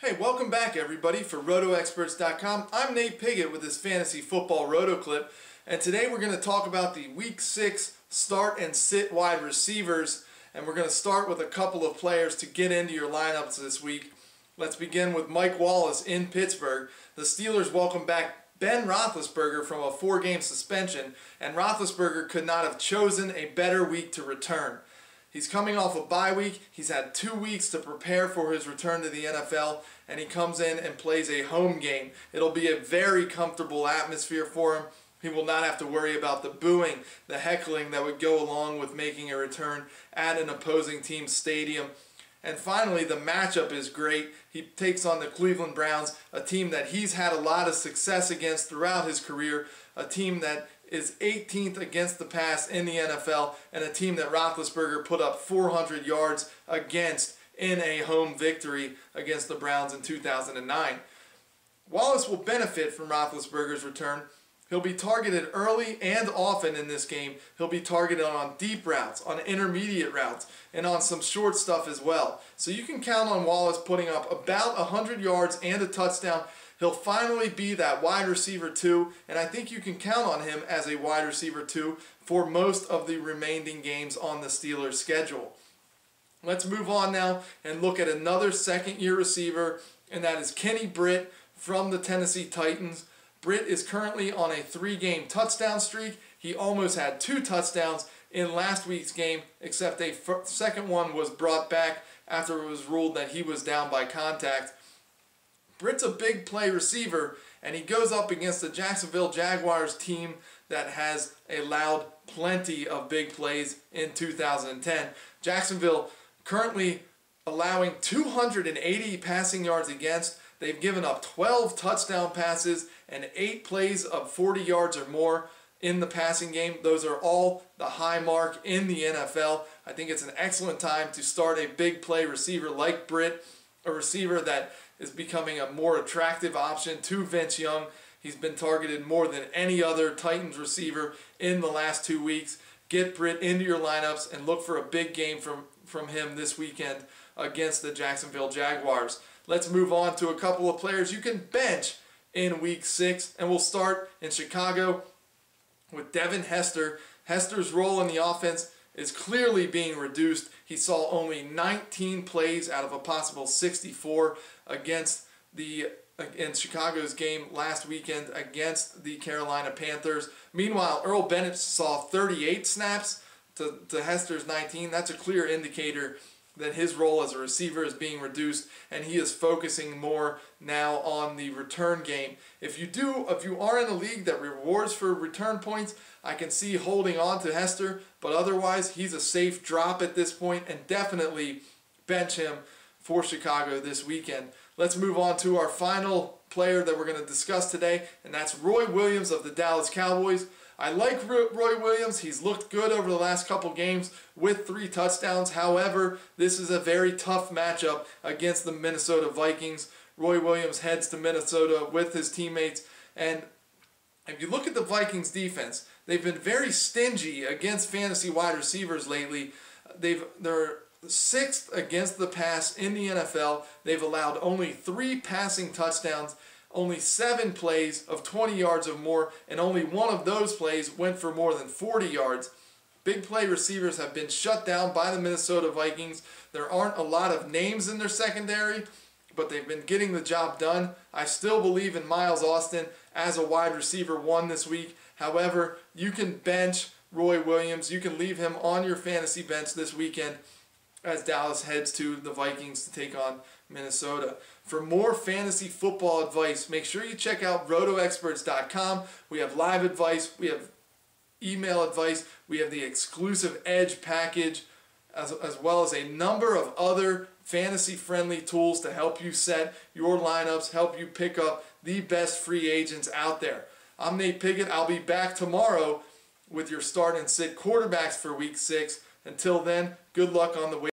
Hey, welcome back everybody for RotoExperts.com. I'm Nate Pigott with this fantasy football roto clip, and today we're going to talk about the Week 6 start and sit wide receivers, and we're going to start with a couple of players to get into your lineups this week. Let's begin with Mike Wallace in Pittsburgh. The Steelers welcome back Ben Roethlisberger from a 4-game suspension, and Roethlisberger could not have chosen a better week to return. He's coming off a bye week. He's had 2 weeks to prepare for his return to the NFL, and he comes in and plays a home game. It'll be a very comfortable atmosphere for him. He will not have to worry about the booing, the heckling that would go along with making a return at an opposing team's stadium. And finally, the matchup is great. He takes on the Cleveland Browns, a team that he's had a lot of success against throughout his career, a team that is 18th against the pass in the NFL, and a team that Roethlisberger put up 400 yards against in a home victory against the Browns in 2009. Wallace will benefit from Roethlisberger's return. He'll be targeted early and often in this game. He'll be targeted on deep routes, on intermediate routes, and on some short stuff as well. So you can count on Wallace putting up about 100 yards and a touchdown. He'll finally be that wide receiver 2, and I think you can count on him as a wide receiver 2 for most of the remaining games on the Steelers' schedule. Let's move on now and look at another second-year receiver, and that is Kenny Britt from the Tennessee Titans. Britt is currently on a 3-game touchdown streak. He almost had 2 touchdowns in last week's game, except a second one was brought back after it was ruled that he was down by contact. Britt's a big play receiver, and he goes up against the Jacksonville Jaguars team that has allowed plenty of big plays in 2010. Jacksonville currently allowing 280 passing yards against. They've given up 12 touchdown passes and 8 plays of 40 yards or more in the passing game. Those are all the high mark in the NFL. I think it's an excellent time to start a big play receiver like Britt, a receiver that is becoming a more attractive option to Vince Young. He's been targeted more than any other Titans receiver in the last 2 weeks. Get Britt into your lineups and look for a big game from him this weekend against the Jacksonville Jaguars. Let's move on to a couple of players you can bench in Week 6, and we'll start in Chicago with Devin Hester. Hester's role in the offense is clearly being reduced. He saw only 19 plays out of a possible 64 against in Chicago's game last weekend against the Carolina Panthers. Meanwhile, Earl Bennett saw 38 snaps to Hester's 19. That's a clear indicator that his role as a receiver is being reduced, and he is focusing more now on the return game. If you are in a league that rewards for return points, I can see holding on to Hester, but otherwise he's a safe drop at this point, and definitely bench him for Chicago this weekend. Let's move on to our final player that we're going to discuss today, and that's Roy Williams of the Dallas Cowboys. I like Roy Williams. He's looked good over the last couple games with 3 touchdowns. However, this is a very tough matchup against the Minnesota Vikings. Roy Williams heads to Minnesota with his teammates, and if you look at the Vikings defense, they've been very stingy against fantasy wide receivers lately. They're 6th against the pass in the NFL. They've allowed only 3 passing touchdowns, only 7 plays of 20 yards or more, and only 1 of those plays went for more than 40 yards. Big play receivers have been shut down by the Minnesota Vikings. There aren't a lot of names in their secondary, but they've been getting the job done. I still believe in Miles Austin as a wide receiver 1 this week. However, you can bench Roy Williams. You can leave him on your fantasy bench this weekend as Dallas heads to the Vikings to take on Minnesota. For more fantasy football advice, make sure you check out RotoExperts.com. We have live advice, we have email advice, we have the exclusive Edge package, as well as a number of other fantasy-friendly tools to help you set your lineups, help you pick up the best free agents out there. I'm Nate Pigott. I'll be back tomorrow with your start and sit quarterbacks for Week 6. Until then, good luck on the way.